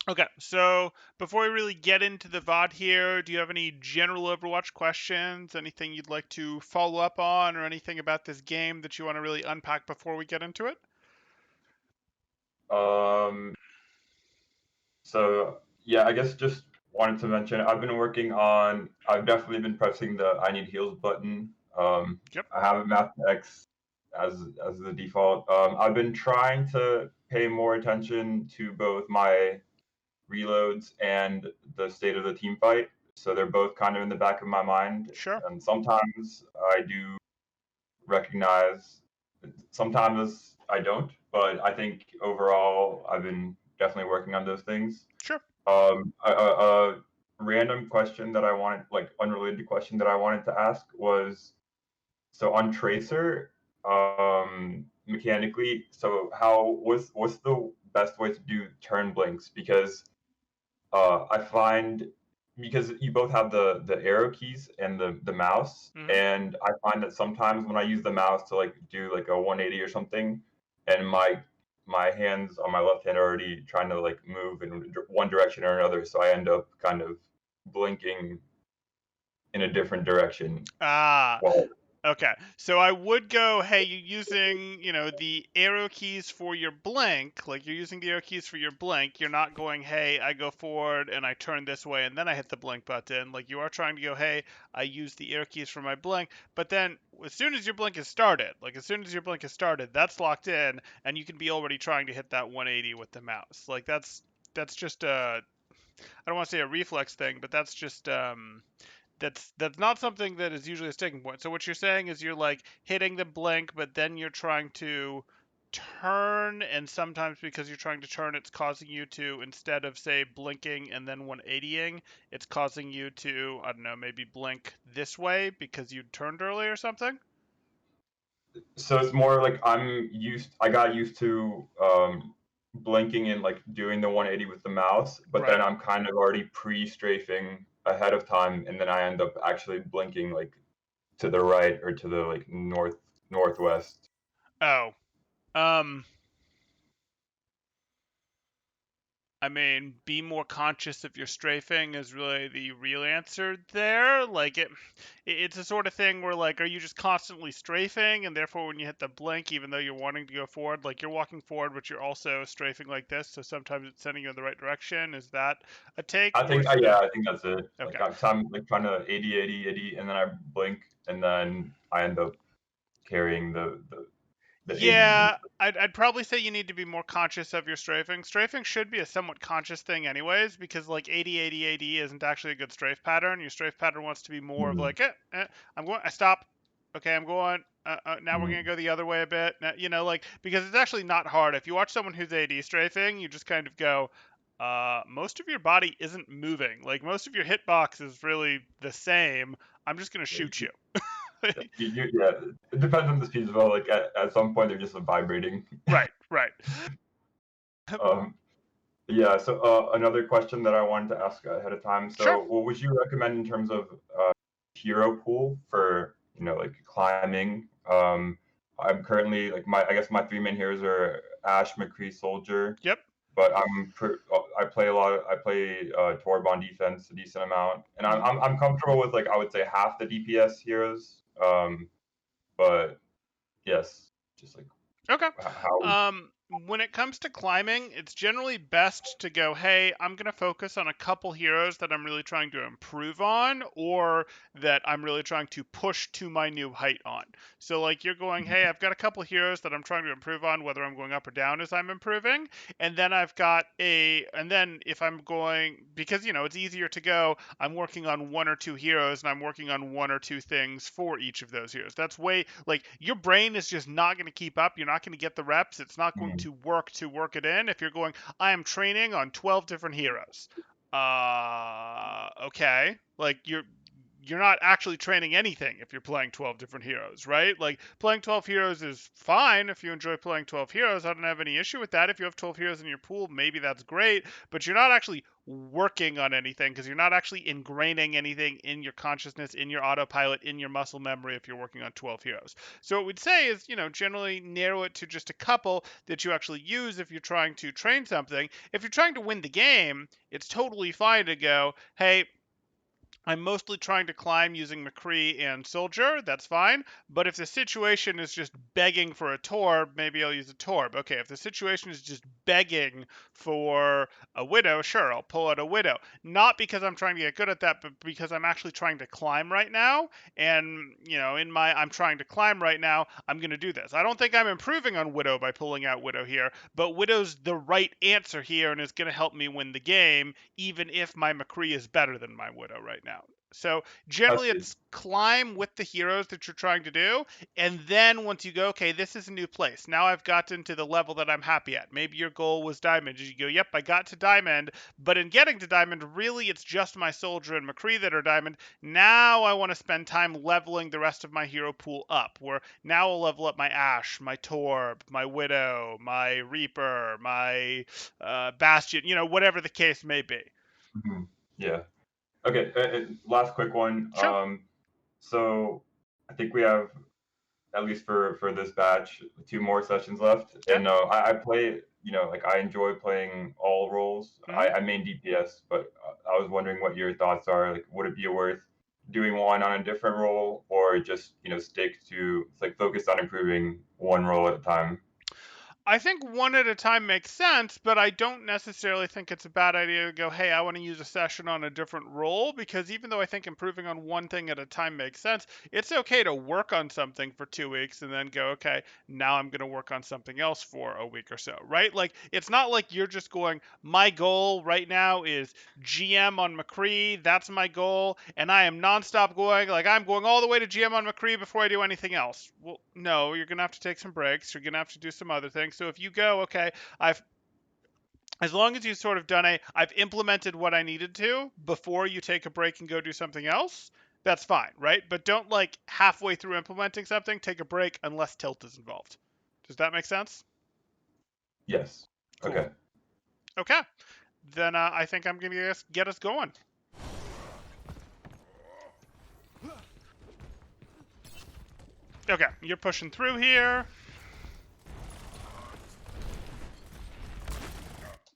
Okay, so before we really get into the VOD here, do you have any general Overwatch questions? Anything you'd like to follow up on, or anything about this game that you want to really unpack before we get into it? Um, so yeah, I guess just wanted to mention I've definitely been pressing the I need heals button. Yep. I have it mapped to X as the default. I've been trying to pay more attention to both my reloads and the state of the team fight. So they're both kind of in the back of my mind. Sure. And sometimes I do recognize, sometimes I don't, but I think overall I've been definitely working on those things. Sure. A random question that I wanted, like unrelated question that I wanted to ask was, so on Tracer, mechanically, so what's the best way to do turn blinks? Because I find, because you both have the arrow keys and the mouse, Hmm. and I find that sometimes when I use the mouse to like do like a 180 or something, and my hands on my left hand are already trying to like move in one direction or another, so I end up kind of blinking in a different direction. Ah, Well, okay. So I would go, hey, you're using, the arrow keys for your blink, like you're using the arrow keys for your blink. You're not going, hey, I go forward and I turn this way and then I hit the blink button. Like you are trying to go, hey, I use the arrow keys for my blink. But then as soon as your blink is started, that's locked in and you can be already trying to hit that 180 with the mouse. Like that's just a, I don't want to say a reflex thing, but that's just that's not something that is usually a sticking point. So what you're saying is you're like hitting the blink, but then you're trying to turn, and sometimes because you're trying to turn, it's causing you to, instead of say blinking and then 180ing, it's causing you to, I don't know, maybe blink this way because you turned early or something. so it's more like I got used to blinking and like doing the 180 with the mouse, but Right. then I'm kind of already pre-strafing ahead of time, and then I end up actually blinking like to the right or to the like northwest. Oh. Um. I mean, be more conscious of your strafing is really the real answer there. Like it's a sort of thing where like, are you just constantly strafing, and therefore when you hit the blink, even though you're wanting to go forward, like you're walking forward, but you're also strafing like this, so sometimes it's sending you in the right direction. Is that a take, I or think is it a yeah, I think that's it. okay? Like I'm like trying to 80 80 80, and then I blink, and then I end up carrying the 80. Yeah, I'd probably say you need to be more conscious of your strafing. Strafing should be a somewhat conscious thing anyways, because like 80 80 80 isn't actually a good strafe pattern. Your strafe pattern wants to be more of Mm, like, I'm going, I stop. Okay, I'm going. Now we're gonna mm. go the other way a bit. Now, like because it's actually not hard. If you watch someone who's AD strafing, you just kind of go, most of your body isn't moving. Like most of your hitbox is really the same. I'm just gonna shoot you. Yeah, it depends on the speed as well. Like at some point they're just vibrating. Right, right. um, Yeah, so another question that I wanted to ask ahead of time. Sure. So, what would you recommend in terms of hero pool for, like climbing? I'm currently like I guess my three main heroes are Ash, McCree, Soldier, Yep. but I play Torb defense a decent amount, and Hmm. I'm comfortable with like I would say half the DPS heroes. But yes, just like Okay. how. When it comes to climbing, it's generally best to go, hey, I'm going to focus on a couple heroes that I'm really trying to improve on, or that I'm really trying to push to my new height on. So, like, you're going, hey, I've got a couple heroes that I'm trying to improve on, whether I'm going up or down as I'm improving. And then if I'm going, because, it's easier to go, I'm working on one or two heroes and I'm working on one or two things for each of those heroes. That's way, like, your brain is just not going to keep up. You're not going to get the reps. It's not going to work it in if you're going, I am training on 12 different heroes. Okay. Like, you're not actually training anything if you're playing 12 different heroes, right? Like playing 12 heroes is fine if you enjoy playing 12 heroes. I don't have any issue with that. If you have 12 heroes in your pool, maybe that's great, but you're not actually working on anything because you're not actually ingraining anything in your consciousness, in your autopilot, in your muscle memory if you're working on 12 heroes. So what we'd say is, generally narrow it to just a couple that you actually use if you're trying to train something. If you're trying to win the game, it's totally fine to go, hey, I'm mostly trying to climb using McCree and Soldier. That's fine. But if the situation is just begging for a Torb, maybe I'll use a Torb. Okay, if the situation is just begging for a Widow, sure, I'll pull out a Widow. Not because I'm trying to get good at that, but because I'm actually trying to climb right now. And, in my I'm trying to climb right now, I'm going to do this. I don't think I'm improving on Widow by pulling out Widow here, but Widow's the right answer here and is going to help me win the game, even if my McCree is better than my Widow right now. So I generally see. it's climb with the heroes that you're trying to do. And then once you go, okay, this is a new place. Now I've gotten to the level that I'm happy at. Maybe your goal was diamond. You go, yep, I got to diamond. But in getting to diamond, really it's just my soldier and McCree that are diamond. Now I want to spend time leveling the rest of my hero pool up. Where now I'll level up my Ashe, my Torb, my Widow, my Reaper, my Bastion, whatever the case may be. Mhm. Yeah. Okay. Last quick one. Sure. So I think we have, at least for this batch, 2 more sessions left. Yeah. And I play, like I enjoy playing all roles. Hmm. I main DPS, but I was wondering what your thoughts are. Like, would it be worth doing one on a different role, or just stick to like focus on improving one role at a time? I think one at a time makes sense, but I don't necessarily think it's a bad idea to go, hey, I want to use a session on a different role, because even though I think improving on one thing at a time makes sense, it's okay to work on something for 2 weeks and then go, okay, now I'm going to work on something else for a week or so, right? Like, it's not like you're just going, my goal right now is GM on McCree, that's my goal, and I am nonstop going, like, I'm going all the way to GM on McCree before I do anything else. Well, no, you're going to have to take some breaks, you're going to have to do some other things. So if you go, okay, I've as long as you've sort of I've implemented what I needed to before you take a break and go do something else, that's fine, right? But don't like halfway through implementing something, take a break unless tilt is involved. Does that make sense? Yes. Cool. Okay. Okay. Then I think I'm going to get us going. Okay, you're pushing through here.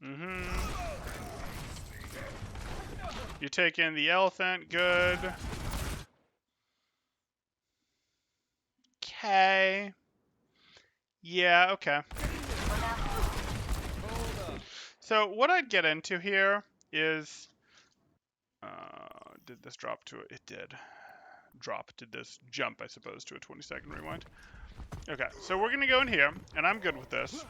Mm-hmm. You take in the elephant. Good. Okay. Yeah, okay. So what I'd get into here is, did this drop to it? It did. Drop. Did this jump, I suppose, to a 20-second rewind? Okay, so we're going to go in here, and I'm good with this.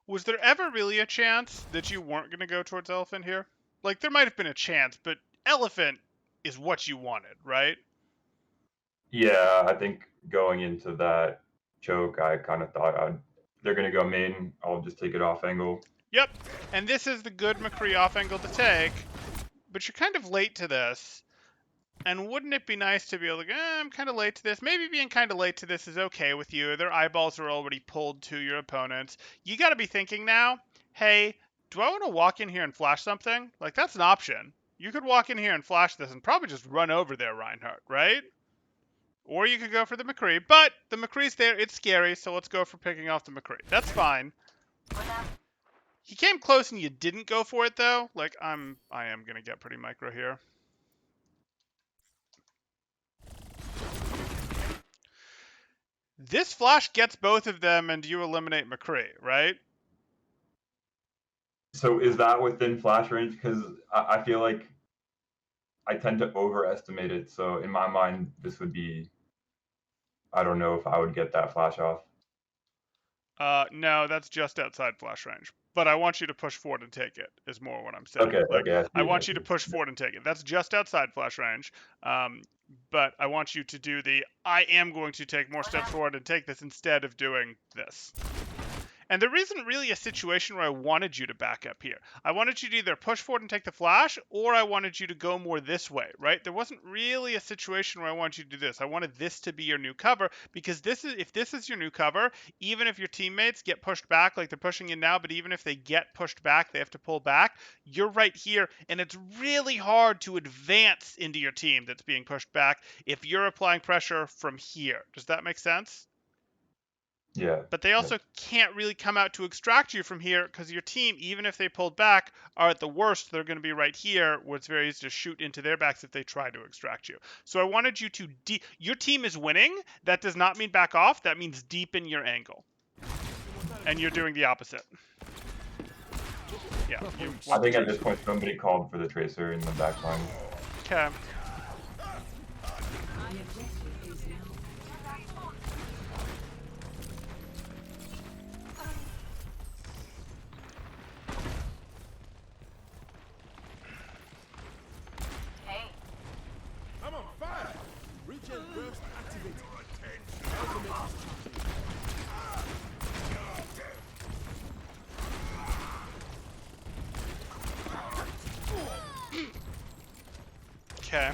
Was there ever really a chance that you weren't going to go towards elephant here? Like, there might have been a chance, but elephant is what you wanted, right? Yeah, I think going into that choke, I kind of thought they're gonna go main. I'll just take it off angle. Yep, and this is the good McCree off angle to take, but you're kind of late to this. And wouldn't it be nice to be able to go, I'm kind of late to this. Maybe being kind of late to this is okay with you. Their eyeballs are already pulled to your opponents. You got to be thinking now, hey, do I want to walk in here and flash something? Like, that's an option. You could walk in here and flash this and probably just run over there, Reinhardt, right? Or you could go for the McCree. But the McCree's there. It's scary, so let's go for picking off the McCree. That's fine. He came close and you didn't go for it, though. Like, I am going to get pretty micro here. This flash gets both of them and you eliminate McCree, right? So is that within flash range? Because I feel like I tend to overestimate it. So in my mind, this would be. I don't know if I would get that flash off. No, that's just outside flash range. But I want you to push forward and take it, is more what I'm saying. Okay. Like, Okay. I I see. I want you to see. push forward and take it. That's just outside flash range. But I want you to do I am going to take more steps forward and take this instead of doing this. And there isn't really a situation where I wanted you to back up here. I wanted you to either push forward and take the flash, or I wanted you to go more this way, right? There wasn't really a situation where I wanted you to do this. I wanted this to be your new cover, because if this is your new cover, even if your teammates get pushed back like they're pushing in now, but even if they get pushed back, they have to pull back, you're right here, and it's really hard to advance into your team that's being pushed back if you're applying pressure from here. Does that make sense? Yeah. But they Yeah. also can't really come out to extract you from here, because your team, even if they pulled back, are at the worst, they're going to be right here, where it's very easy to shoot into their backs if they try to extract you. So I wanted you to your team is winning. That does not mean back off. That means deepen your angle. And you're doing the opposite. Yeah. I think at this point somebody called for the tracer in the back line. Okay. I'm on fire! Regen burst activated. Okay.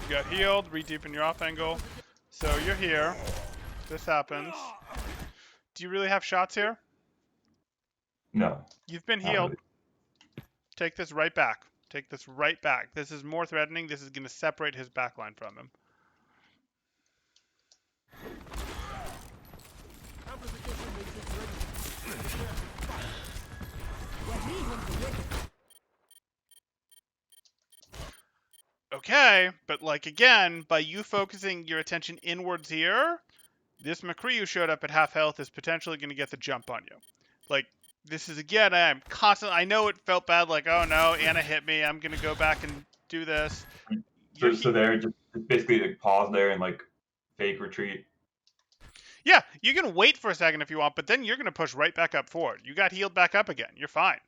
You got healed, re-deepen your off angle. So you're here. This happens. Do you really have shots here? No. You've been Not healed. really. Take this right back. Take this right back. This is more threatening. This is going to separate his backline from him. Okay, but like again, by you focusing your attention inwards here, this McCree who showed up at half health is potentially going to get the jump on you. Like, this is again, I'm constantly, I know it felt bad, like, oh no, Anna hit me, I'm going to go back and do this. So they're just basically like pause there and like fake retreat. Yeah, you can wait for a second if you want, but then you're going to push right back up forward. You got healed back up again. You're fine.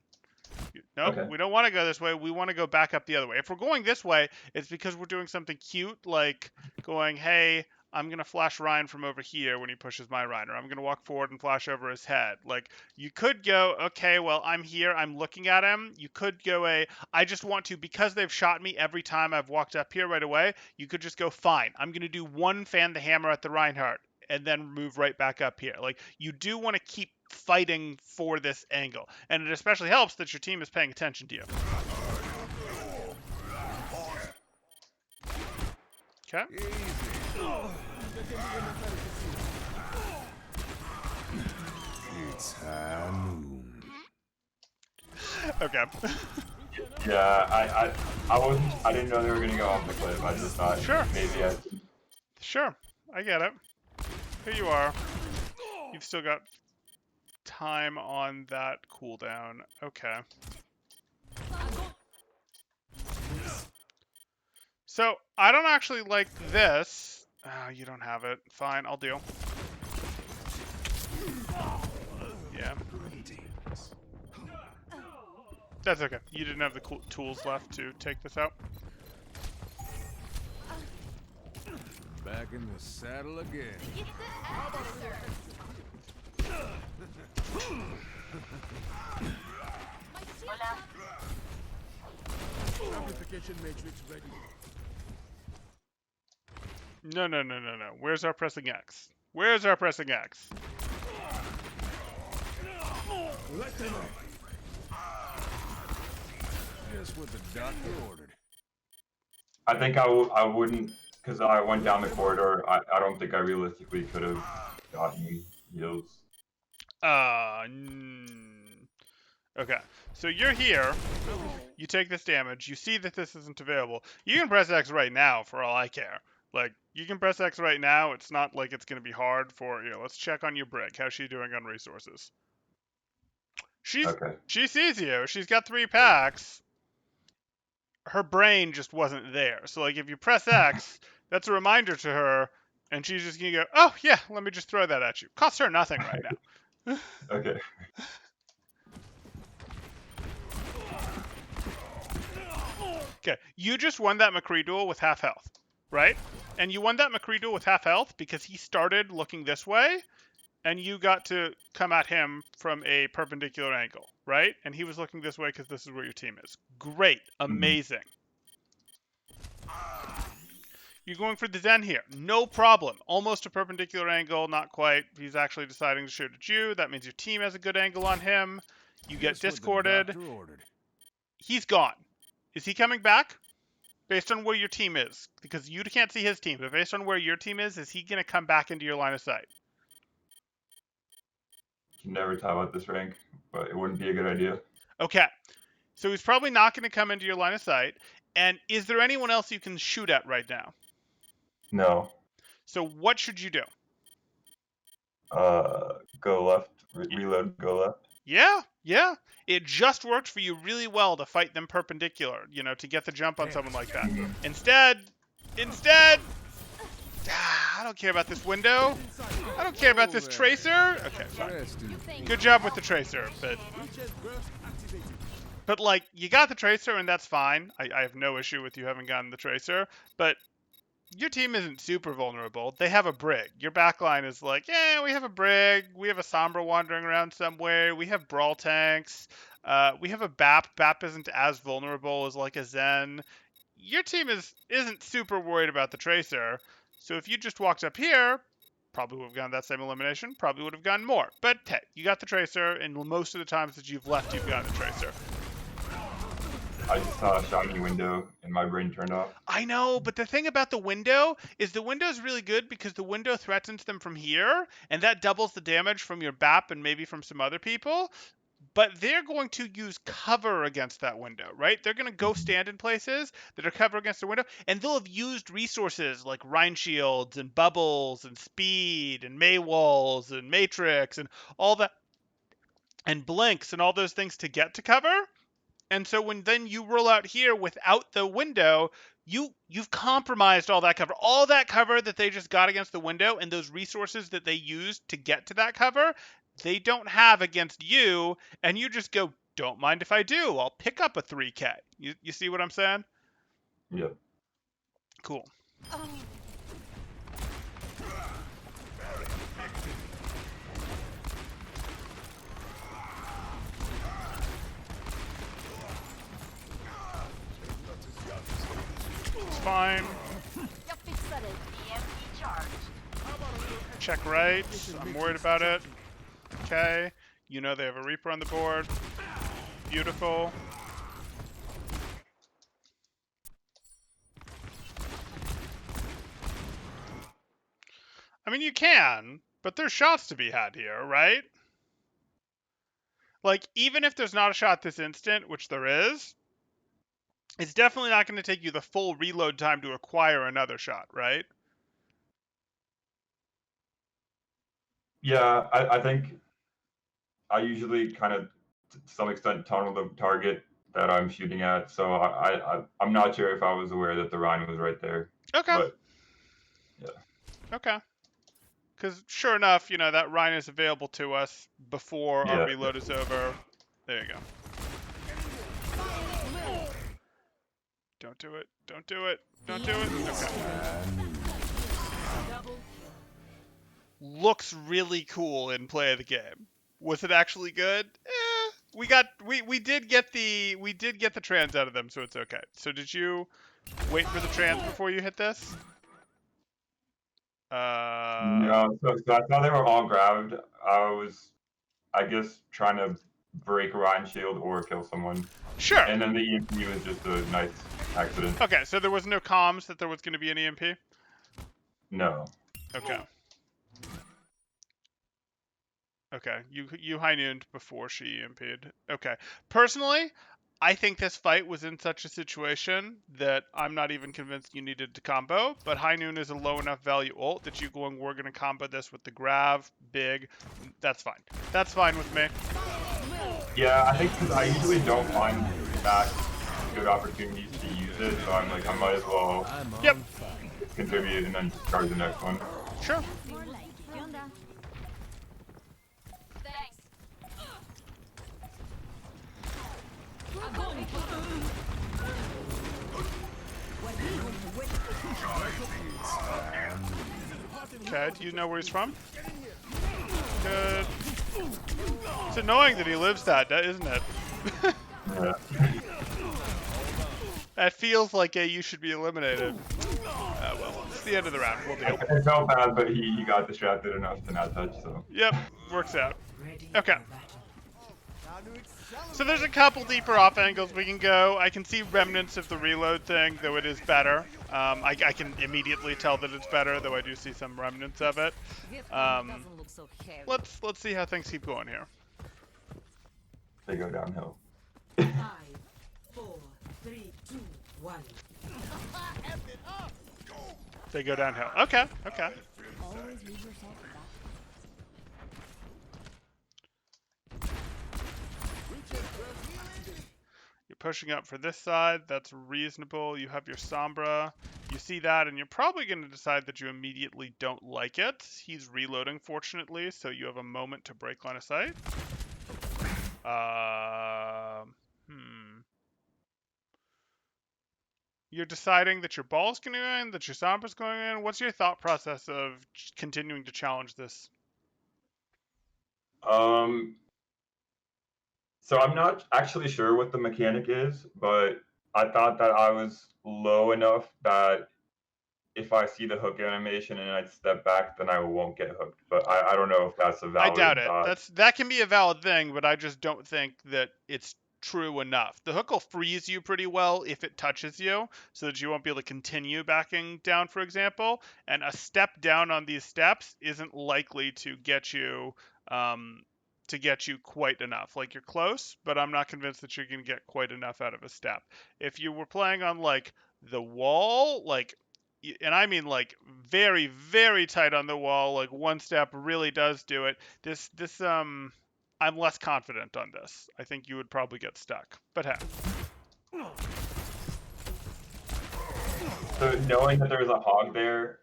Nope, Okay. we don't want to go this way. We want to go back up the other way. If we're going this way, it's because we're doing something cute, like going, hey, I'm going to flash Ryan from over here when he pushes my Ryan, or I'm going to walk forward and flash over his head. Like, you could go, okay, well, I'm here, I'm looking at him. You could go I just want to, because they've shot me every time I've walked up here right away, you could just go, fine, I'm going to do one fan the hammer at the Reinhardt, and then move right back up here. Like, you do want to keep fighting for this angle. And it especially helps that your team is paying attention to you. Okay. It's high noon. Okay. Yeah, I didn't know they were gonna go off the cliff. I just thought Sure. maybe Sure. I get it. Here you are. You've still got time on that cooldown. Okay. So, I don't actually like this. Oh, you don't have it. Fine, I'll deal. Yeah. That's okay. You didn't have the cool tools left to take this out. Back in the saddle again. Amplification matrix ready. No. Where's our pressing X? Where's our pressing X? Let them up. Just what the doctor ordered. I think I wouldn't, because I went down the corridor. I don't think I realistically could have gotten heals. Okay. So you're here. You take this damage. You see that this isn't available. You can press X right now for all I care. Like, you can press X right now. It's not like it's going to be hard for, let's check on your brick. How's she doing on resources? Okay. She sees you. She's got 3 packs. Her brain just wasn't there. So, like, if you press X, that's a reminder to her, and she's just going to go, oh, yeah, let me just throw that at you. Costs her nothing right now. Okay. Okay, you just won that McCree duel with half health, right? And you won that McCree duel with half health because he started looking this way, and you got to come at him from a perpendicular angle, right? And he was looking this way because this is where your team is. Great. Amazing. You're going for the Zen here. No problem. Almost a perpendicular angle, not quite. He's actually deciding to shoot at you. That means your team has a good angle on him. You get discorded. He's gone. Is he coming back? Based on where your team is. Because you can't see his team, but based on where your team is he going to come back into your line of sight? You can never tell at this rank, but it wouldn't be a good idea. Okay. So he's probably not going to come into your line of sight. And is there anyone else you can shoot at right now? No. So what should you do? Go left. Reload, go left. Yeah. It just worked for you really well to fight them perpendicular, to get the jump on someone like that. Instead, I don't care about this window. I don't care about this tracer. Okay, fine. Good job with the tracer, but like, you got the tracer and that's fine. I have no issue with you having gotten the tracer, but your team isn't super vulnerable. They have a brig. Your backline is like, yeah, we have a brig. We have a Sombra wandering around somewhere. We have brawl tanks. We have a BAP. BAP isn't as vulnerable as like a Zen. Your team isn't super worried about the tracer. So if you just walked up here, probably would have gotten that same elimination. Probably would have gotten more. But hey, you got the tracer, and most of the times that you've left, you've gotten the tracer. I just saw a shiny window and my brain turned off. I know, but the thing about the window is the window is really good because the window threatens them from here, and that doubles the damage from your BAP and maybe from some other people. But they're going to use cover against that window, right? They're going to go stand in places that are cover against the window, and they'll have used resources like Rhine Shields and Bubbles and Speed and May Walls and Matrix and all that, and Blinks and all those things to get to cover. And so when then you roll out here without the window, you've compromised all that cover. All that cover that they just got against the window and those resources that they used to get to that cover, they don't have against you, and you just go, don't mind if I do. I'll pick up a 3K. You see what I'm saying? Yep. Cool. It's fine. Check right. I'm worried about it. Okay. They have a Reaper on the board. Beautiful. I mean, you can, but there's shots to be had here, right? Like, even if there's not a shot this instant, which there is, it's definitely not going to take you the full reload time to acquire another shot, right? Yeah, I think I usually kind of, to some extent, tunnel the target that I'm shooting at. So I'm not sure if I was aware that the Rhine was right there. Okay. But, yeah. Okay. Because sure enough, that Rhine is available to us before our reload is over. There you go. Don't do it. Don't do it. Don't do it. Okay. Looks really cool in play of the game. Was it actually good? We did get the trans out of them, so it's okay. So did you wait for the trans before you hit this? No, so I thought they were all grabbed. I was, I guess, trying to break Rhine Shield or kill someone. Sure. And then the EMP was just a nice accident. Okay, so there was no comms that there was going to be an EMP? No. Okay. Okay, you high nooned before she EMP'd. Okay. Personally, I think this fight was in such a situation that I'm not even convinced you needed to combo, but high noon is a low enough value ult that you going, we're going to combo this with the grav, big. That's fine. That's fine with me. Yeah, I think because I usually don't find that good opportunities to use it, so I'm like, I might as well contribute and then just charge the next one. Sure. Okay, do you know where he's from? Good. It's annoying that he lives that, isn't it? Yeah. That feels like you should be eliminated. Well, it's the end of the round. We'll deal. I felt bad, but he got distracted enough to not touch, so. Yep, works out. Okay. So there's a couple deeper off angles we can go. I can see remnants of the reload thing, though it is better. I can immediately tell that it's better, though I do see some remnants of it. Let's see how things keep going here. They go downhill. 5, 4, 3, 2, 1. They go downhill. Okay, okay. Always leave yourself a You're pushing up for this side. That's reasonable. You have your Sombra. You see that, and you're probably going to decide that you immediately don't like it. He's reloading, fortunately, so you have a moment to break line of sight. You're deciding that your ball's going in, that your Sombra's going in. What's your thought process of continuing to challenge this? So I'm not actually sure what the mechanic is, but I thought that I was low enough that if I see the hook animation and I step back, then I won't get hooked. But I don't know if that's a valid I doubt it. thought. That can be a valid thing, but I just don't think that it's true enough. The hook will freeze you pretty well if it touches you, so that you won't be able to continue backing down, for example. And a step down on these steps isn't likely to get you quite enough. Like, you're close, but I'm not convinced that you're going to get quite enough out of a step. If you were playing on like the wall, like, and I mean like very, very tight on the wall, like one step really does do it. I'm less confident on this. I think you would probably get stuck. But hey. So knowing that there's a hog there,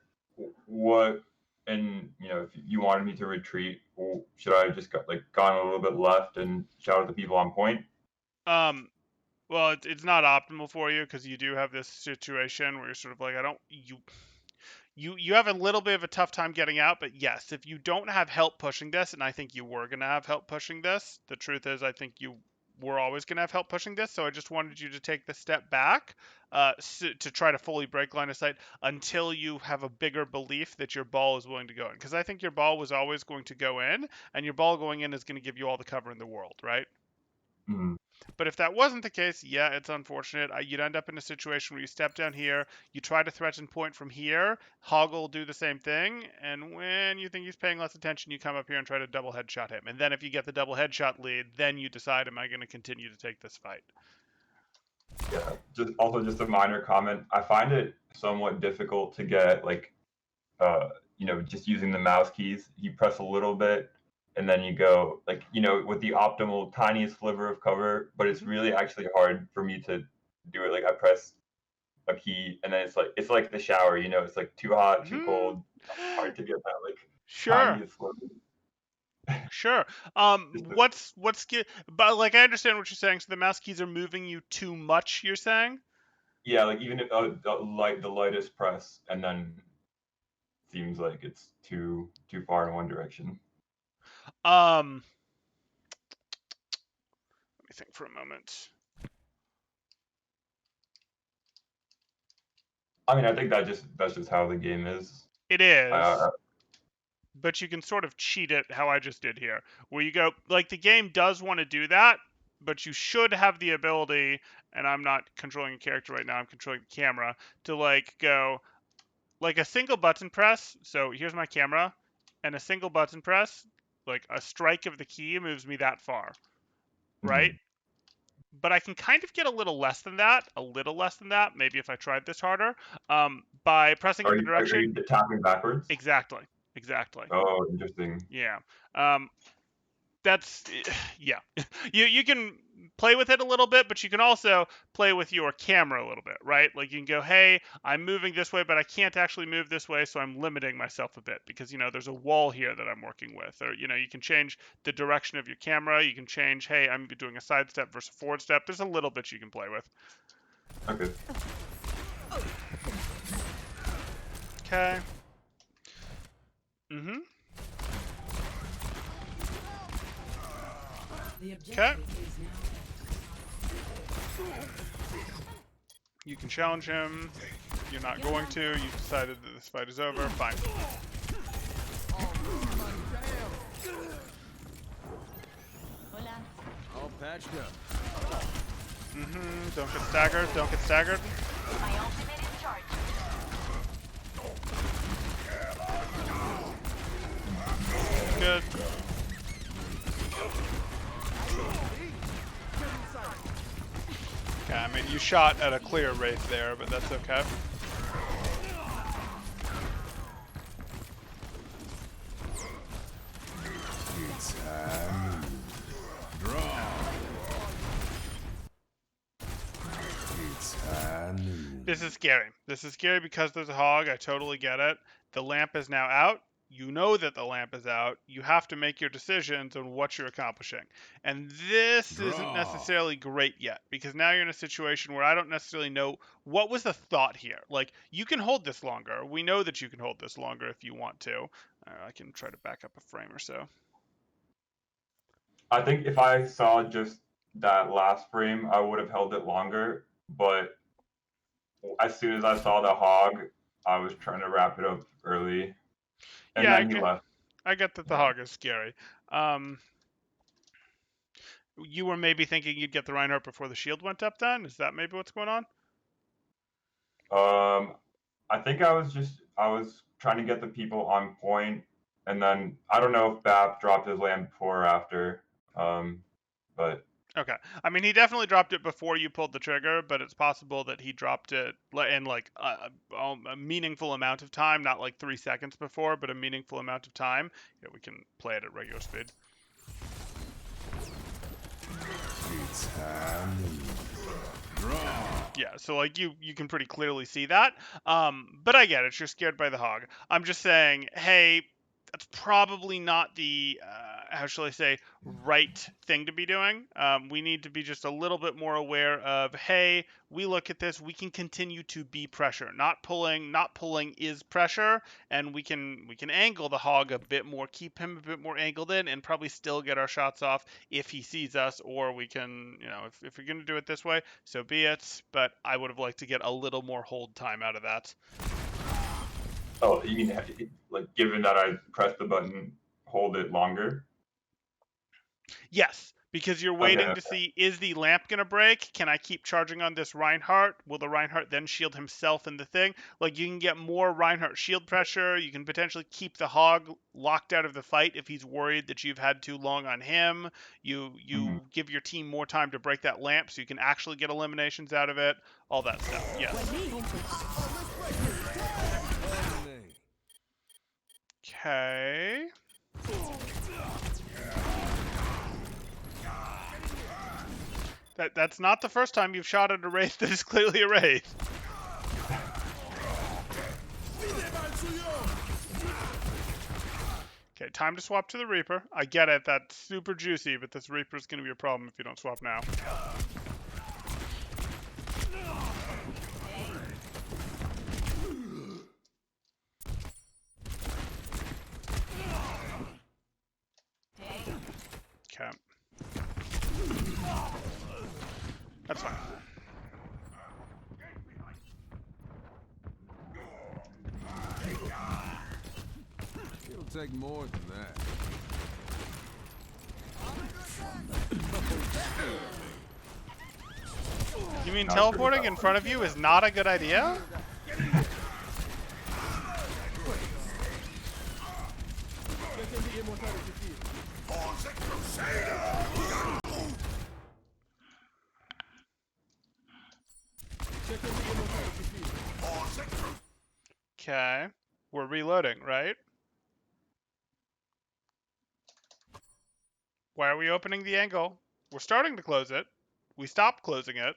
what, and if you wanted me to retreat, should I have just gone a little bit left and shout at the people on point? Well, it's not optimal for you because you do have this situation where you're sort of like, you have a little bit of a tough time getting out, but yes, if you don't have help pushing this, and I think you were going to have help pushing this, the truth is I think you were always going to have help pushing this, so I just wanted you to take the step back to try to fully break line of sight until you have a bigger belief that your ball is willing to go in. Because I think your ball was always going to go in, and your ball going in is going to give you all the cover in the world, right? Mm-hmm. But if that wasn't the case, yeah, it's unfortunate. You'd end up in a situation where you step down here, you try to threaten point from here, Hoggle will do the same thing, and when you think he's paying less attention, you come up here and try to double headshot him. And then if you get the double headshot lead, then you decide, am I going to continue to take this fight? Yeah, just a minor comment. I find it somewhat difficult to get just using the mouse keys. You press a little bit, and then you go with the optimal tiniest sliver of cover, but it's really actually hard for me to do it. Like, I press a key and then it's like the shower, it's like too hot, too cold, hard to get that tiniest sliver. Sure. What's but I understand what you're saying. So the mouse keys are moving you too much, you're saying? Yeah, like even if the lightest press, and then seems like it's too far in one direction. Let me think for a moment. I mean, I think that's just how the game is. It is. But you can sort of cheat it how I just did here, where you go, the game does want to do that, but you should have the ability, and I'm not controlling a character right now, I'm controlling the camera, to go, a single button press, so here's my camera, and a single button press, a strike of the key moves me that far, right? Mm-hmm. But I can kind of get a little less than that, maybe if I tried this harder, by pressing in the direction. Are you tapping backwards? Exactly. Oh, interesting. Yeah. Yeah. You can play with it a little bit, but you can also play with your camera a little bit, right? Like, you can go, hey, I'm moving this way, but I can't actually move this way, so I'm limiting myself a bit because, there's a wall here that I'm working with. Or, you can change the direction of your camera. You can change, hey, I'm doing a side step versus a forward step. There's a little bit you can play with. Okay. Okay. Okay. You can challenge him. You're not going to. You decided that this fight is over. Fine. Hola. All patched up. Don't get staggered. Don't get staggered. My ultimate is charged. Good. Okay, I mean, you shot at a clear wraith there, but that's okay. It's time. Draw. It's time. This is scary. This is scary because there's a hog. I totally get it. The lamp is now out. You know that the lamp is out. You have to make your decisions on what you're accomplishing. And this isn't necessarily great yet because now you're in a situation where I don't necessarily know what was the thought here. Like, you can hold this longer. We know that you can hold this longer if you want to. I can try to back up a frame or so. I think if I saw just that last frame, I would have held it longer. But as soon as I saw the hog, I was trying to wrap it up early, and Yeah, then he left. I get that the hog is scary. You were maybe thinking you'd get the Reinhardt before the shield went up then? Is that maybe what's going on? I think I was trying to get the people on point, and then I don't know if Bap dropped his land before or after. But Okay. I mean, he definitely dropped it before you pulled the trigger, but it's possible that he dropped it in like a meaningful amount of time, not like 3 seconds before, but a meaningful amount of time. Yeah, we can play it at regular speed. It's time. Draw. Yeah, so like you can pretty clearly see that. But I get it. You're scared by the hog. I'm just saying, hey, that's probably not the how shall I say, right thing to be doing. We need to be just a little bit more aware of, hey, we look at this, we can continue to be pressure. Not pulling is pressure, and we can angle the hog a bit more, keep him a bit more angled in, and probably still get our shots off if he sees us, or we can, if you're gonna do it this way, so be it. But I would have liked to get a little more hold time out of that. oh, you mean like given that I pressed the button, hold it longer? Yes, because you're Okay. waiting to see, is the lamp going to break? Can I keep charging on this Reinhardt? Will the Reinhardt then shield himself in the thing? Like, you can get more Reinhardt shield pressure. You can potentially keep the hog locked out of the fight if he's worried that you've had too long on him. You give your team more time to break that lamp so you can actually get eliminations out of it. All that stuff, yes. Okay. That's not the first time you've shot at a wraith that is clearly a wraith. Okay, time to swap to the Reaper. I get it, that's super juicy, but this Reaper is going to be a problem if you don't swap now. Okay. That's fine. It'll take more than that. You mean teleporting in front of you is not a good idea? Okay. We're reloading, right? Why are we opening the angle? We're starting to close it. We stopped closing it.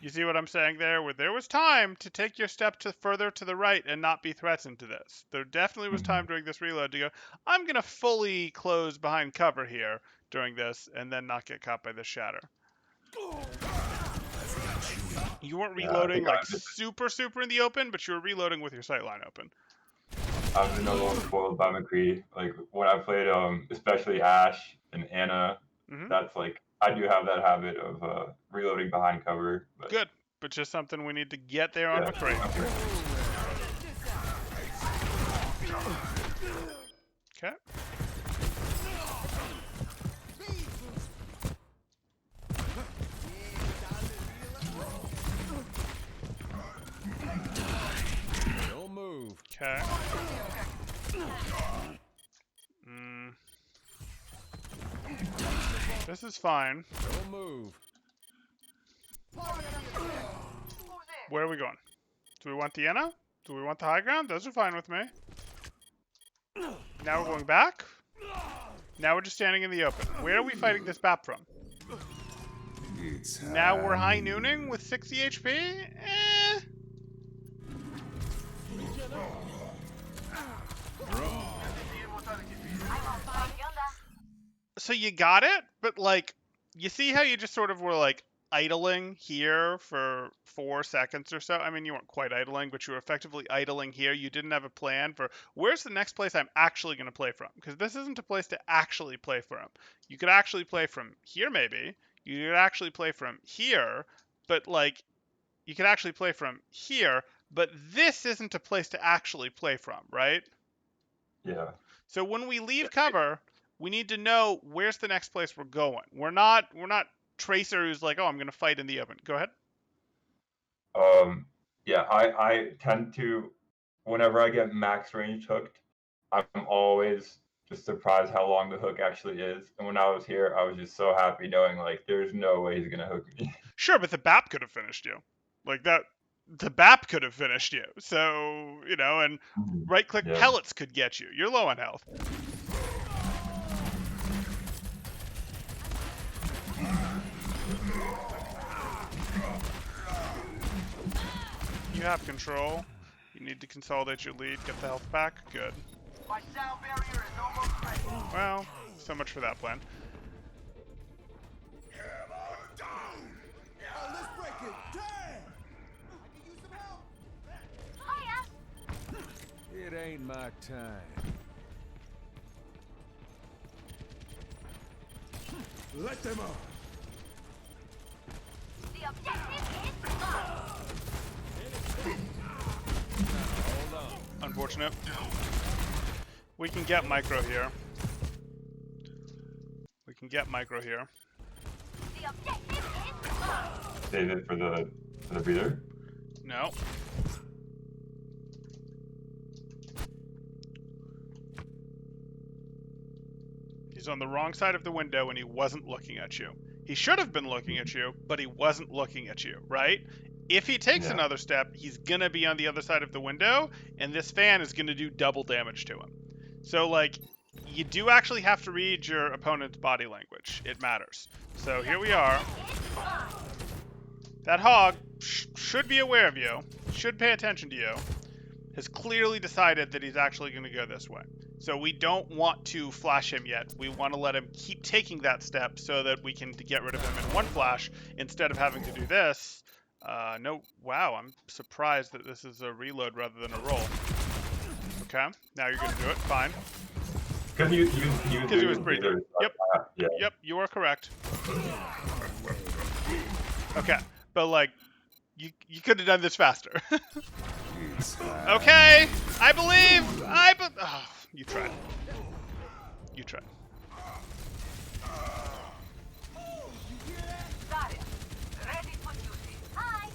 You see what I'm saying there? Where there was time to take your step further to the right and not be threatened to this. There definitely was time during this reload to go, I'm going to fully close behind cover here during this and then not get caught by this shatter. You weren't reloading like super in the open, but you were reloading with your sightline open. I've been a little spoiled by McCree. Like when I played, especially Ashe and Anna, Mhm. That's like I do have that habit of reloading behind cover. But Good, but just something we need to get there on yeah, McCree. okay. Okay. Don't move. Okay. Mm. This is fine. Don't move. Where are we going? Do we want Deanna? Do we want the high ground? Those are fine with me. Now we're going back. Now we're just standing in the open. Where are we fighting this BAP from? It's Now we're high nooning with 60 HP? Eh. So you got it, but like, you see how you just sort of were like idling here for 4 seconds or so? I mean, you weren't quite idling, but you were effectively idling here. You didn't have a plan for where's the next place I'm actually going to play from, because this isn't a place to actually play from. You could actually play from here, maybe. You could actually play from here, but like, you could actually play from here, but this isn't a place to actually play from, right? Yeah. So when we leave cover, we need to know where's the next place we're going. We're not Tracer who's like, oh, I'm gonna fight in the open. Go ahead. Yeah, I tend to, whenever I get max range hooked, I'm always just surprised how long the hook actually is. And when I was here, I was just so happy knowing like there's no way he's gonna hook me. Sure, but the BAP could have finished you. Like that, the BAP could have finished you. So and right-click Yeah. pellets could get you. You're low on health. You have control. You need to consolidate your lead, get the health back. Good. My sound barrier is almost ready. Well, so much for that plan. let's break it. Damn! It ain't my time. Let them up. The objective is Hold on. Unfortunate. We can get micro here. We can get micro here. the objective is Save it for the breather. No. He's on the wrong side of the window and he wasn't looking at you. He should have been looking at you, but he wasn't looking at you, right? If he takes another step, he's going to be on the other side of the window, and this fan is going to do double damage to him. So, like, you do actually have to read your opponent's body language. It matters. So here we are. That hog should be aware of you, should pay attention to you, has clearly decided that he's actually going to go this way. So we don't want to flash him yet. We want to let him keep taking that step so that we can get rid of him in one flash instead of having to do this. No, wow, I'm surprised that this is a reload rather than a roll. Okay, now you're going to do it. Fine. Because Because he was breathing. Yep. Yeah. Yep, you are correct. Okay, but like, you could have done this faster. Okay, I believe. Oh, you tried. You tried. got it. Ready for duty. Hi.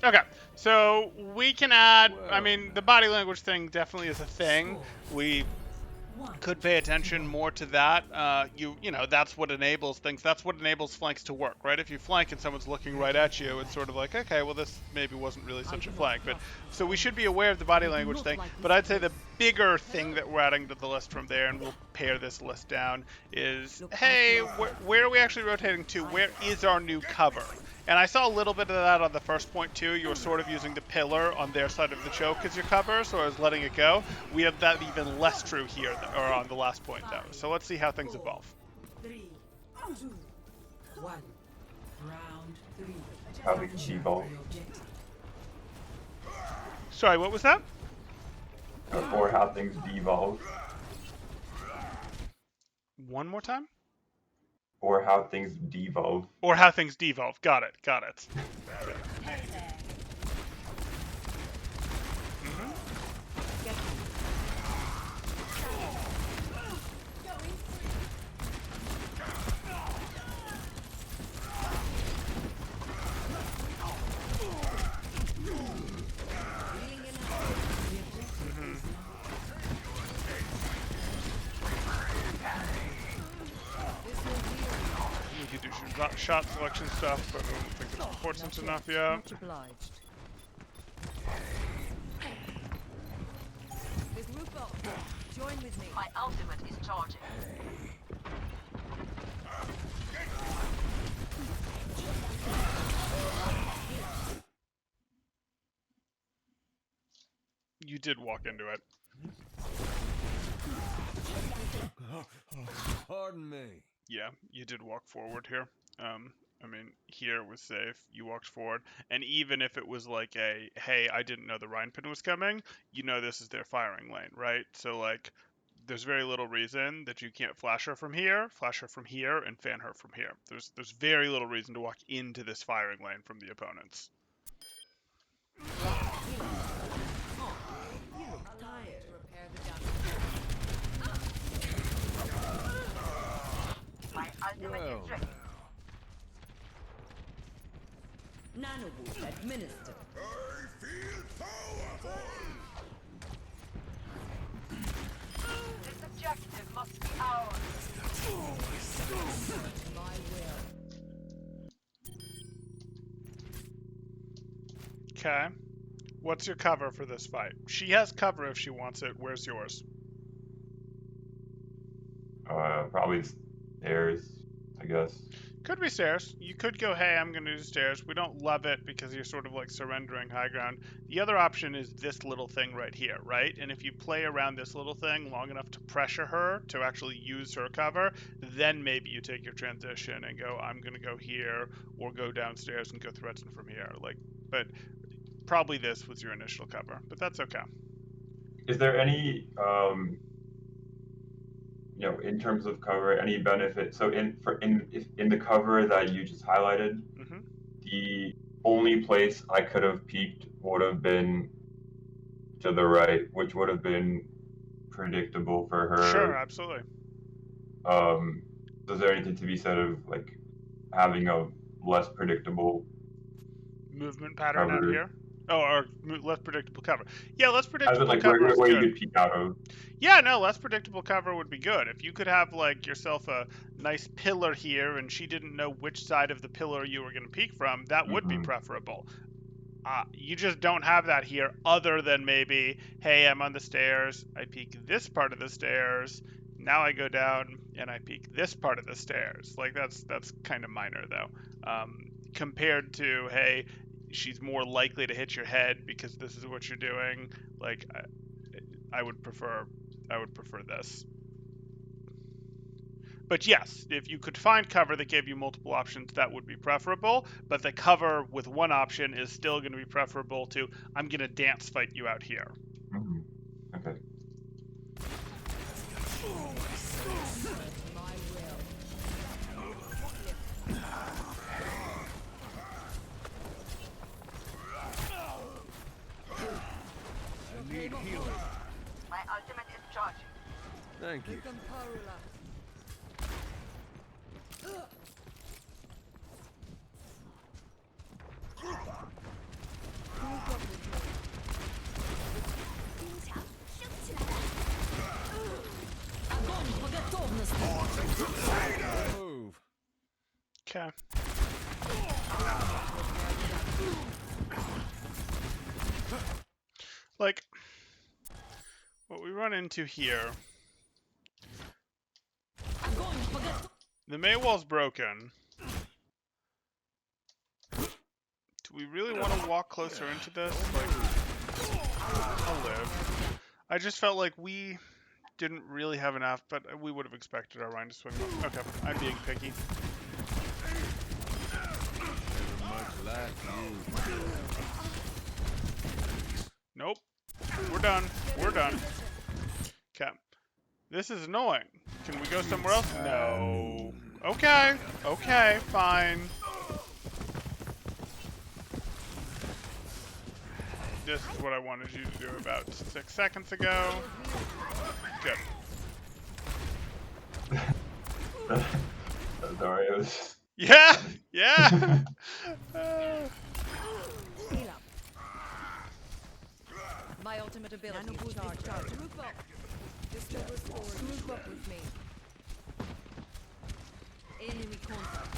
Okay, so we can add. I mean, the body language thing definitely is a thing. We could pay attention more to that. You know, that's what enables things. That's what enables flanks to work, right? If you flank and someone's looking right at you, it's sort of like, okay, well, this maybe wasn't really such a flank. But so we should be aware of the body language thing. But I'd say the bigger thing that we're adding to the list from there, and we'll pare this list down, is, hey, where are we actually rotating to? Where is our new cover? And I saw a little bit of that on the first point too. You were sort of using the pillar on their side of the choke as your cover, so I was letting it go. We have that even less true here, or on the last point though. So let's see how things evolve. 3, 2, 1. Round 3. How we can evolve. Sorry, what was that? Or how things devolve. One more time? or how things devolve. Or how things devolve. Got it. Got it. We could do shot selection stuff, but I don't think it's important enough yet. Much obliged. There's roof up. Join with me. My ultimate is charging. You did walk into it. Pardon me. Yeah, you did walk forward here. I mean, here it was safe. You walked forward. And even if it was like a, hey, I didn't know the Rhine pin was coming, you know this is their firing lane, right? So, like, there's very little reason that you can't flash her from here, and fan her from here. There's very little reason to walk into this firing lane from the opponents. Tired to repair the damage. My ultimate Well. is ready. Nanoboost administered. This objective must be ours. My will. Okay. What's your cover for this fight? She has cover if she wants it. Where's yours? Probably stairs, I guess. Could be stairs. You could go, hey, I'm going to do stairs. We don't love it because you're sort of like surrendering high ground. The other option is this little thing right here, right? And if you play around this little thing long enough to pressure her to actually use her cover, then maybe you take your transition and go, I'm going to go here, or go downstairs and go threaten from here. Like, but probably this was your initial cover, but that's okay. Is there any, in terms of cover, any benefit? So in the cover that you just highlighted, hmm the only place I could have peeked would have been to the right, which would have been predictable for her. Sure, absolutely. Is there anything to be said of like having a less predictable Movement pattern out cover? here. Oh, or less predictable cover. Yeah, less As predictable in like cover is where you good. could peek out of. Yeah, no, less predictable cover would be good. If you could have like yourself a nice pillar here and she didn't know which side of the pillar you were going to peek from, that would be Mhm. preferable. You just don't have that here other than maybe, hey, I'm on the stairs, I peek this part of the stairs, now I go down and I peek this part of the stairs. Like that's kind of minor though. Compared to, hey, she's more likely to hit your head because this is what you're doing. Like I would prefer this. But yes, if you could find cover that gave you multiple options, that would be preferable. But the cover with one option is still going to be preferable to, I'm going to dance fight you out here. Mhm. Okay. My will. I need healing. My ultimate is charging. Thank you. Camparula. Move. Okay. Like, what we run into here, the Maywall's broken. Do we really want to walk closer into this? Like, I'll live. I just felt like we didn't really have enough, but we would have expected our Rhine to swing. Okay, I'm being picky. Never much like you. Nope. We're done. We're done. Okay. This is annoying, Can we go somewhere else? No. Okay. Okay, fine. This is what I wanted you to do about 6 seconds ago. Good. Sorry, it was. Yeah! Yeah! Heal up. My ultimate ability is charged. Group up. Group up with me. Enemy contact.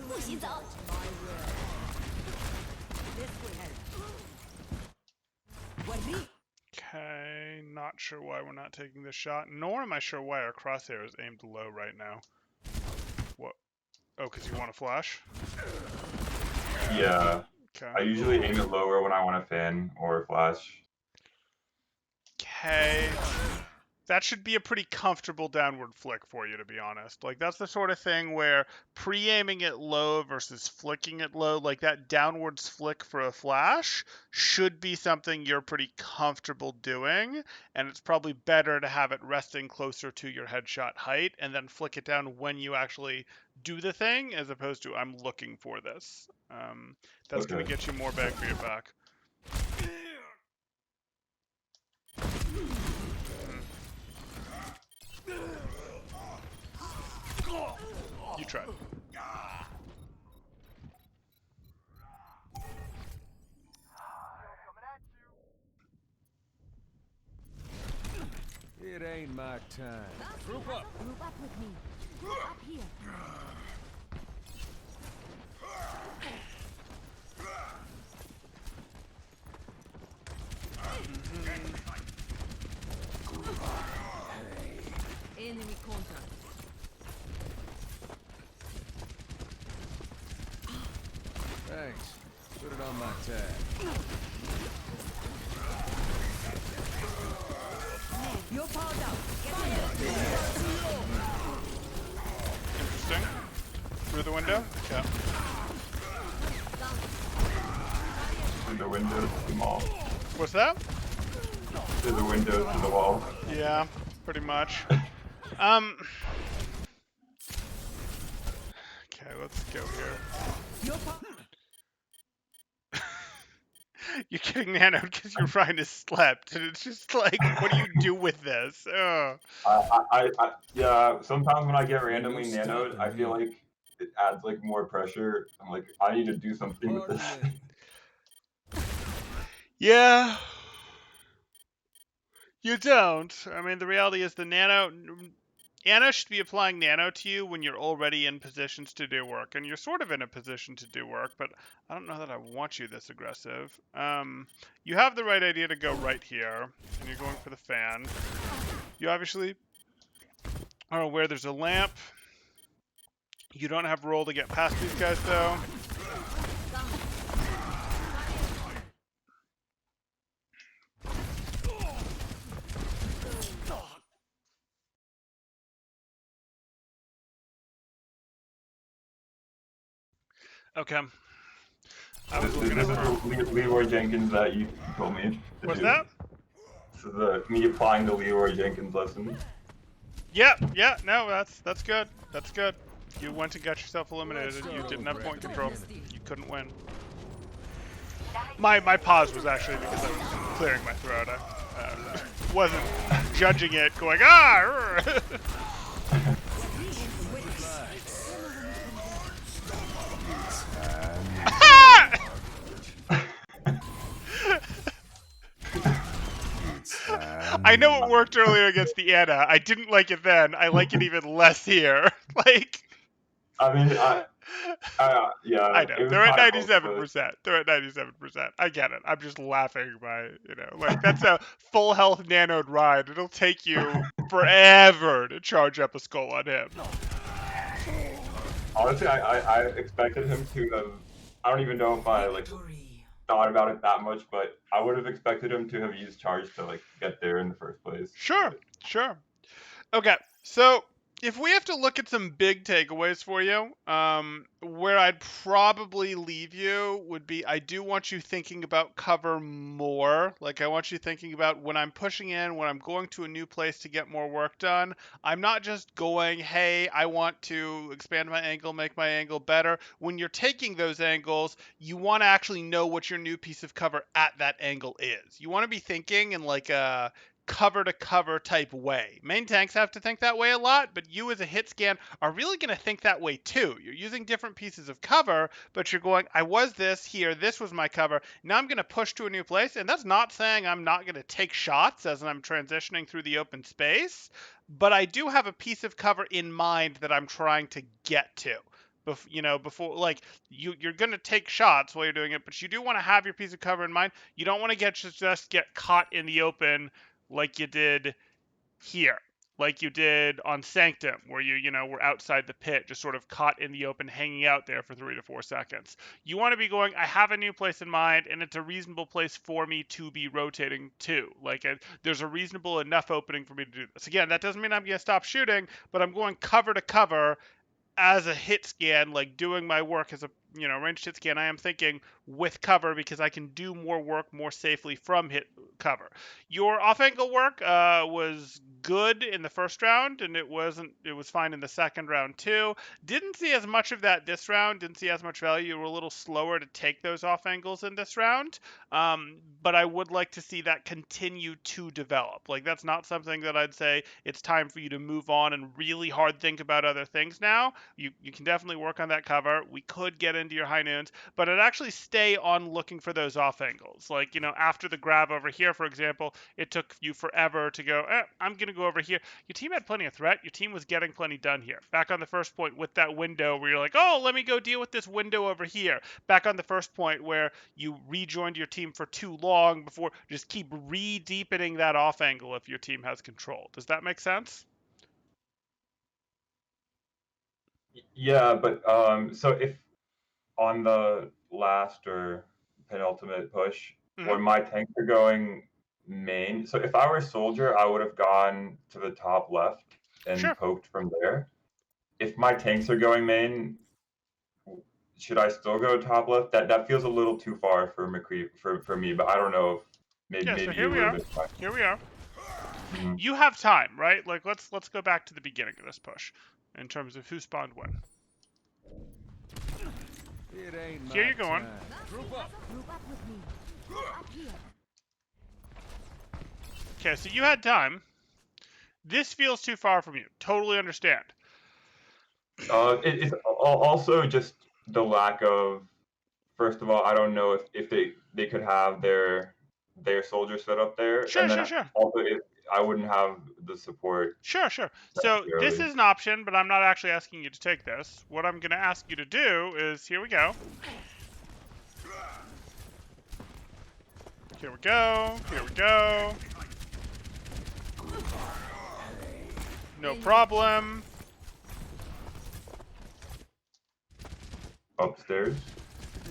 My will. This will help. Okay, not sure why we're not taking this shot, nor am I sure why our crosshair is aimed low right now. What? Oh, because you want to flash? Yeah. Okay. I usually aim it lower when I want to fan or flash. Okay. That should be a pretty comfortable downward flick for you, to be honest. Like, that's the sort of thing where pre-aiming it low versus flicking it low, like that downwards flick for a flash, should be something you're pretty comfortable doing, and it's probably better to have it resting closer to your headshot height, and then flick it down when you actually do the thing, as opposed to, I'm looking for this. That's going to Okay. get you more bang for your buck. You tried. It ain't my time. Group up. Group up with me. Up here. Enemy contact. Thanks. Put it on my tab. You're powered up. Get in. Interesting. Through the window? Yeah. Through the window to the wall. What's that? Through the window to the wall. Yeah, pretty much. Okay, let's go here. You're getting nanoed because your Ryan has slept, and it's just like, what do you do with this? Ugh. Yeah. Sometimes when I get randomly You're nanoed, I stopping feel me. like it adds like more pressure. I'm like, I need to do something with Pardon this. me. Yeah. You don't. I mean, the reality is Anna should be applying nano to you when you're already in positions to do work, and you're sort of in a position to do work, but I don't know that I want you this aggressive. You have the right idea to go right here, and you're going for the fan. You obviously are aware there's a lamp. You don't have roll to get past these guys, though. Okay. I was looking This at is the Leroy Jenkins that you told me to What's do. that? This is me applying the Leroy Jenkins lesson. Yeah, no, that's good. That's good. You went and got yourself eliminated. You didn't have point control. You couldn't win. My pause was actually because I was clearing my throat. I wasn't judging it, going ah. I know it worked earlier against the Anna. I didn't like it then. I like it even less here. Like, I mean, yeah. I know. It was They're at kind of close, 97%. They're at 97%. I get it. I'm just laughing by, like, that's a full health nanoed ride. It'll take you forever to charge up a skull on him. Honestly, I expected him to have. I don't even know if I like thought about it that much, but I would have expected him to have used charge to like get there in the first place. Sure. Okay. So If we have to look at some big takeaways for you, where I'd probably leave you would be I do want you thinking about cover more. Like, I want you thinking about when I'm pushing in, when I'm going to a new place to get more work done, I'm not just going, hey, I want to expand my angle, make my angle better. When you're taking those angles, you want to actually know what your new piece of cover at that angle is. You want to be thinking in like a cover to cover type way. Main tanks have to think that way a lot, but you as a hit scan are really going to think that way too. You're using different pieces of cover, but you're going, I was this here, this was my cover. Now I'm going to push to a new place, and that's not saying I'm not going to take shots as I'm transitioning through the open space, but I do have a piece of cover in mind that I'm trying to get to. Before like you're gonna take shots while you're doing it, but you do want to have your piece of cover in mind. You don't want to just get caught in the open like you did here, like you did on Sanctum, where were outside the pit, just sort of caught in the open, hanging out there for 3 to 4 seconds. You want to be going, I have a new place in mind, and it's a reasonable place for me to be rotating to. Like, there's a reasonable enough opening for me to do this. Again, that doesn't mean I'm going to stop shooting, but I'm going cover to cover as a hit scan, like doing my work as a ranged hit scan. I am thinking with cover because I can do more work more safely from hit cover. Your off angle work was good in the first round, and it was fine in the second round too. Didn't see as much of that this round. Didn't see as much value. You were a little slower to take those off angles in this round. But I would like to see that continue to develop. Like, that's not something that I'd say it's time for you to move on and really hard think about other things now. You can definitely work on that cover. We could get into your high noons, but I'd actually stay on looking for those off angles. Like, after the grab over here, for example, it took you forever to go, I'm going to go over here. Your team had plenty of threat. Your team was getting plenty done here. Back on the first point with that window where you're like, oh, let me go deal with this window over here. Back on the first point where you rejoined your team for too long before, just keep re-deepening that off angle if your team has control. Does that make sense? Yeah, but so if on the last or penultimate push, when my tanks are going main, so if I were a soldier, I would have gone to the top left and Sure. poked from there. If my tanks are going main, should I still go top left? That feels a little too far for McCree for me, but I don't know if Yeah, so maybe here you we would are. have been fine. Here we are. Mhm. You have time, right? Like, let's go back to the beginning of this push in terms of who spawned when. It ain't Here my you're going. time. Group up. Group up with me. Group up here. Okay, so you had time. This feels too far from you. Totally understand. It's also just the lack of. First of all, I don't know if they could have their soldiers set up there, Sure, and then sure, sure. also if I wouldn't have the support Sure, sure. So this necessarily. is an option, but I'm not actually asking you to take this. What I'm going to ask you to do is, here we go. Here we go. Here we go. No problem. Upstairs.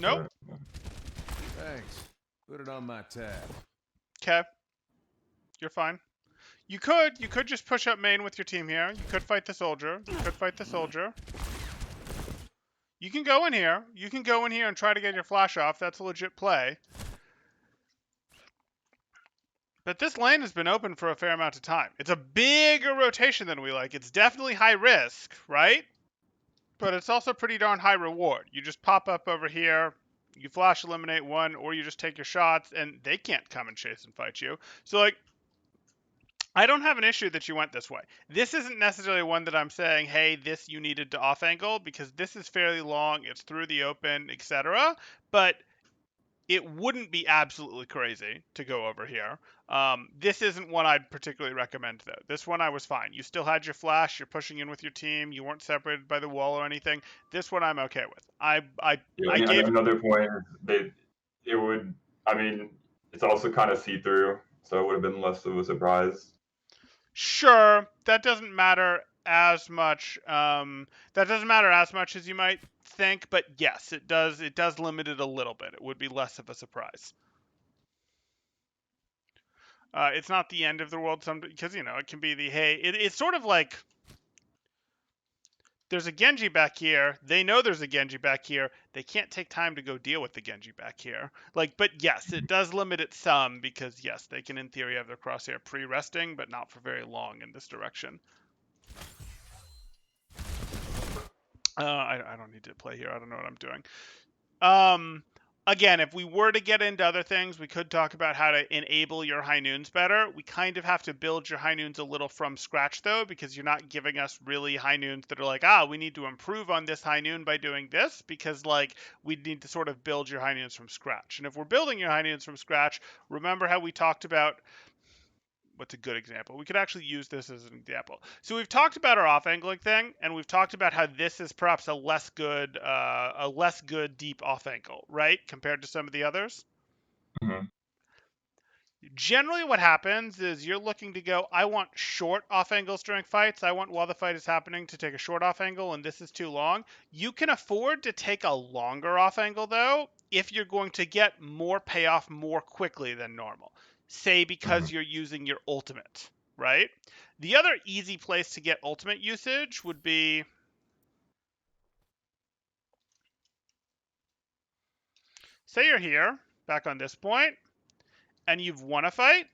Nope. Thanks. Put it on my tab. Okay. You're fine. You could just push up main with your team here. You could fight the soldier. You could fight the soldier. You can go in here. You can go in here and try to get your flash off. That's a legit play. But this lane has been open for a fair amount of time. It's a bigger rotation than we like. It's definitely high risk, right? But it's also pretty darn high reward. You just pop up over here, you flash eliminate one, or you just take your shots, and they can't come and chase and fight you. So, like, I don't have an issue that you went this way. This isn't necessarily one that I'm saying, hey, this you needed to off angle, because this is fairly long, it's through the open, etc. But it wouldn't be absolutely crazy to go over here. This isn't one I'd particularly recommend, though. This one I was fine. You still had your flash. You're pushing in with your team. You weren't separated by the wall or anything. This one I'm okay with. I gave Another point is it would. I mean, it's also kind of see through, so it would have been less of a surprise. Sure, that doesn't matter as much. That doesn't matter as much as you might think, but yes, it does. It does limit it a little bit. It would be less of a surprise. It's not the end of the world, because it can be the hey. It's sort of like there's a Genji back here. They know there's a Genji back here. They can't take time to go deal with the Genji back here. Like, but yes, it does limit it some because yes, they can in theory have their crosshair pre-resting, but not for very long in this direction. I don't need to play here. I don't know what I'm doing. Again, if we were to get into other things, we could talk about how to enable your high noons better. We kind of have to build your high noons a little from scratch, though, because you're not giving us really high noons that are like, we need to improve on this high noon by doing this, because, like, we need to sort of build your high noons from scratch. And if we're building your high noons from scratch, remember how we talked about what's a good example? We could actually use this as an example. So we've talked about our off angling thing, and we've talked about how this is perhaps a less good deep off angle, right, compared to some of the others. Mhm. Generally, what happens is you're looking to go, I want short off angles during fights. I want while the fight is happening to take a short off angle, and this is too long. You can afford to take a longer off angle, though, if you're going to get more payoff more quickly than normal. Say because Mhm. you're using your ultimate, right? The other easy place to get ultimate usage would be, say you're here, back on this point, and you've won a fight.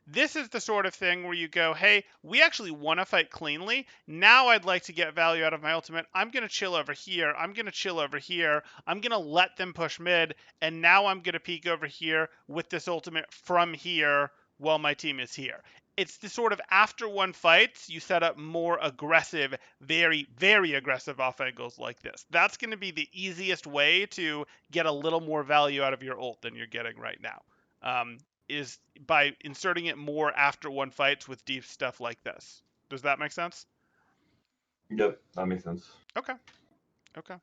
This is the sort of thing where you go, hey, we actually want to fight cleanly. Now I'd like to get value out of my ultimate. I'm going to chill over here. I'm going to chill over here. I'm going to let them push mid. And now I'm going to peek over here with this ultimate from here while my team is here. It's the sort of after one fights, you set up more aggressive, very, very aggressive off angles like this. That's going to be the easiest way to get a little more value out of your ult than you're getting right now. Is by inserting it more after one fights with deep stuff like this. Does that make sense? Yep, that makes sense. Okay. Okay.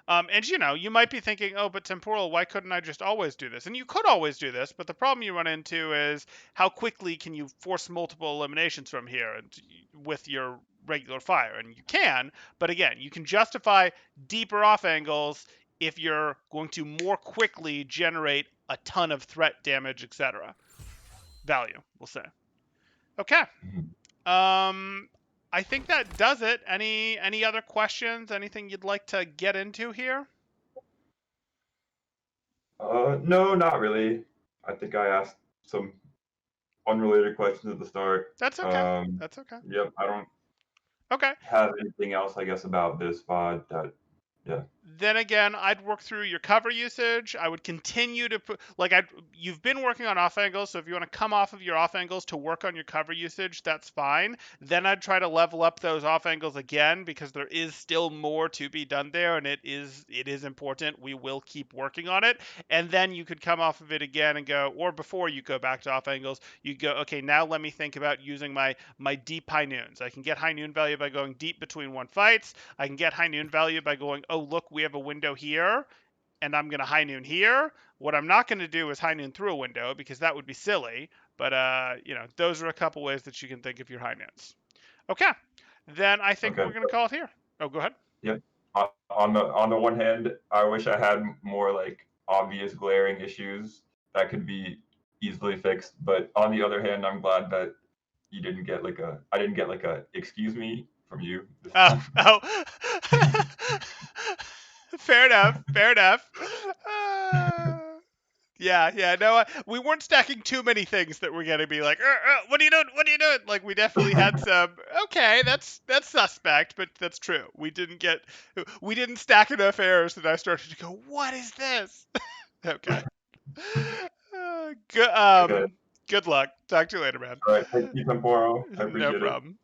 And you might be thinking, oh, but temporal, why couldn't I just always do this? And you could always do this, but the problem you run into is how quickly can you force multiple eliminations from here and with your regular fire? And you can, but again, you can justify deeper off angles if you're going to more quickly generate a ton of threat damage, etc. Value, we'll say. Okay. Mhm. I think that does it. Any other questions? Anything you'd like to get into here? No, not really. I think I asked some unrelated questions at the start. That's okay. That's okay. Yep, I don't Okay. have anything else, I guess, about this VOD that, yeah. Then again, I'd work through your cover usage. I would continue to put, you've been working on off angles, so if you want to come off of your off angles to work on your cover usage, that's fine. Then I'd try to level up those off angles again because there is still more to be done there, and it is important. We will keep working on it. And then you could come off of it again and go, or before you go back to off angles, you go, okay, now let me think about using my deep high noons. I can get high noon value by going deep between one fights. I can get high noon value by going, oh, look, we have a window here, and I'm going to high noon here. What I'm not going to do is high noon through a window because that would be silly. But, those are a couple ways that you can think of your high noons. Okay. Then I think Okay. we're going to call it here. Oh, go ahead. Yep. On the one hand, I wish I had more like obvious glaring issues that could be easily fixed. But on the other hand, I'm glad that I didn't get like a excuse me from you this time. Oh. Fair enough. Fair enough. Yeah, no, we weren't stacking too many things that were gonna be like, what are you doing? What are you doing? Like, we definitely had some. Okay, that's suspect, but that's true. We didn't stack enough errors that I started to go, what is this? Okay. Good. Okay. Good luck. Talk to you later, man. All right. Thank you, Temporo. I No appreciate it. problem.